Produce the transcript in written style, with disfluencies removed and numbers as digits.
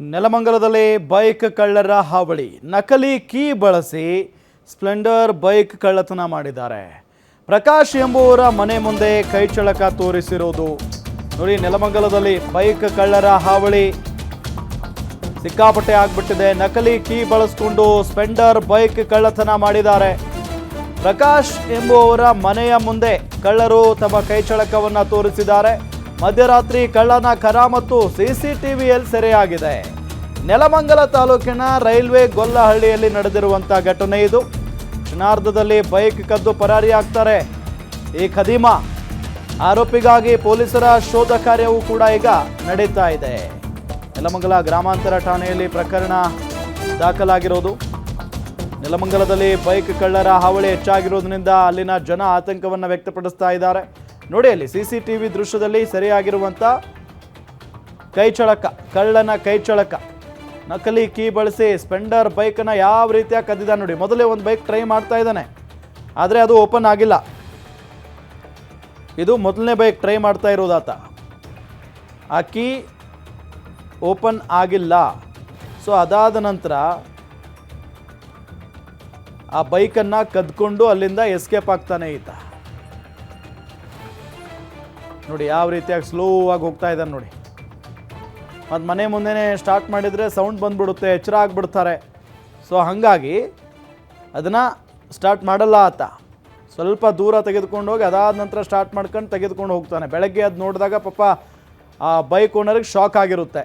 ನೆಲಮಂಗಲದಲ್ಲಿ bike ಕಳ್ಳರ ಹಾವಳಿ. ನಕಲಿ ಕೀ ಬಳಸಿ ಸ್ಪ್ಲೆಂಡರ್ ಬೈಕ್ ಕಳ್ಳತನ ಮಾಡಿದ್ದಾರೆ. ಪ್ರಕಾಶ್ ಎಂಬುವರ ಮನೆ ಮುಂದೆ ಕೈಚಳಕ ತೋರಿಸಿರೋದು ನೋಡಿ. ನೆಲಮಂಗಲದಲ್ಲಿ ಬೈಕ್ ಕಳ್ಳರ ಹಾವಳಿ ಸಿಕ್ಕಾಪಟ್ಟೆ ಆಗ್ಬಿಟ್ಟಿದೆ. ನಕಲಿ ಕೀ ಬಳಸಿಕೊಂಡು ಸ್ಪ್ಲೆಂಡರ್ ಬೈಕ್ ಕಳ್ಳತನ ಮಾಡಿದ್ದಾರೆ. ಪ್ರಕಾಶ್ ಎಂಬುವರ ಮನೆಯ ಮುಂದೆ ಕಳ್ಳರು ತಮ್ಮ ಕೈಚಳಕವನ್ನು ತೋರಿಸಿದ್ದಾರೆ. ಮಧ್ಯರಾತ್ರಿ ಕಳ್ಳನ ಕರಾಮತ್ತು ಸಿಸಿಟಿವಿಯಲ್ಲಿ ಸೆರೆಯಾಗಿದೆ. ನೆಲಮಂಗಲ ತಾಲೂಕಿನ ರೈಲ್ವೆ ಗೊಲ್ಲಹಳ್ಳಿಯಲ್ಲಿ ನಡೆದಿರುವಂಥ ಘಟನೆ ಇದು. ಕ್ಷಣಾರ್ಧದಲ್ಲಿ ಬೈಕ್ ಕದ್ದು ಪರಾರಿಯಾಗ್ತಾರೆ ಈ ಖದೀಮ. ಆರೋಪಿಗಾಗಿ ಪೊಲೀಸರ ಶೋಧ ಕಾರ್ಯವೂ ಕೂಡ ಈಗ ನಡೀತಾ ಇದೆ. ನೆಲಮಂಗಲ ಗ್ರಾಮಾಂತರ ಠಾಣೆಯಲ್ಲಿ ಪ್ರಕರಣ ದಾಖಲಾಗಿರೋದು. ನೆಲಮಂಗಲದಲ್ಲಿ ಬೈಕ್ ಕಳ್ಳರ ಹಾವಳಿ ಹೆಚ್ಚಾಗಿರೋದ್ರಿಂದ ಅಲ್ಲಿನ ಜನ ಆತಂಕವನ್ನು ವ್ಯಕ್ತಪಡಿಸ್ತಾ ಇದ್ದಾರೆ. ನೋಡಿ, ಅಲ್ಲಿ ಸಿಸಿಟಿವಿ ದೃಶ್ಯದಲ್ಲಿ ಸರಿಯಾಗಿರುವಂಥ ಕೈಚಳಕ, ಕಳ್ಳನ ಕೈಚಳಕ. ನಕಲಿ ಕೀ ಬಳಸಿ ಸ್ಪ್ಲೆಂಡರ್ ಬೈಕನ್ನು ಯಾವ ರೀತಿಯಾಗಿ ಕದ್ದಿದ್ದಾನೆ ನೋಡಿ. ಮೊದಲೇ ಒಂದು ಬೈಕ್ ಟ್ರೈ ಮಾಡ್ತಾ ಇದ್ದಾನೆ, ಆದರೆ ಅದು ಓಪನ್ ಆಗಿಲ್ಲ. ಇದು ಮೊದಲನೇ ಬೈಕ್ ಟ್ರೈ ಮಾಡ್ತಾ ಇರೋದಾತ. ಆ ಕೀ ಓಪನ್ ಆಗಿಲ್ಲ. ಸೊ ಅದಾದ ನಂತರ ಆ ಬೈಕನ್ನು ಕದ್ಕೊಂಡು ಅಲ್ಲಿಂದ ಎಸ್ಕೇಪ್ ಆಗ್ತಾನೆ ಈತ. ನೋಡಿ ಯಾವ ರೀತಿಯಾಗಿ ಸ್ಲೋ ಆಗಿ ಹೋಗ್ತಾ ಇದ್ದಾನೆ ನೋಡಿ. ಮತ್ತು ಮನೆ ಮುಂದೆನೇ ಸ್ಟಾರ್ಟ್ ಮಾಡಿದರೆ ಸೌಂಡ್ ಬಂದ್ಬಿಡುತ್ತೆ, ಎಚ್ಚರ ಆಗಿಬಿಡ್ತಾರೆ. ಸೊ ಹಾಗಾಗಿ ಅದನ್ನು ಸ್ಟಾರ್ಟ್ ಮಾಡಲ್ಲ ಆತ. ಸ್ವಲ್ಪ ದೂರ ತೆಗೆದುಕೊಂಡು ಹೋಗಿ ಅದಾದ ನಂತರ ಸ್ಟಾರ್ಟ್ ಮಾಡ್ಕೊಂಡು ತೆಗೆದುಕೊಂಡು ಹೋಗ್ತಾನೆ. ಬೆಳಗ್ಗೆ ಅದು ನೋಡಿದಾಗ ಪಾಪ ಆ ಬೈಕ್ ಓನರಿಗೆ ಶಾಕ್ ಆಗಿರುತ್ತೆ.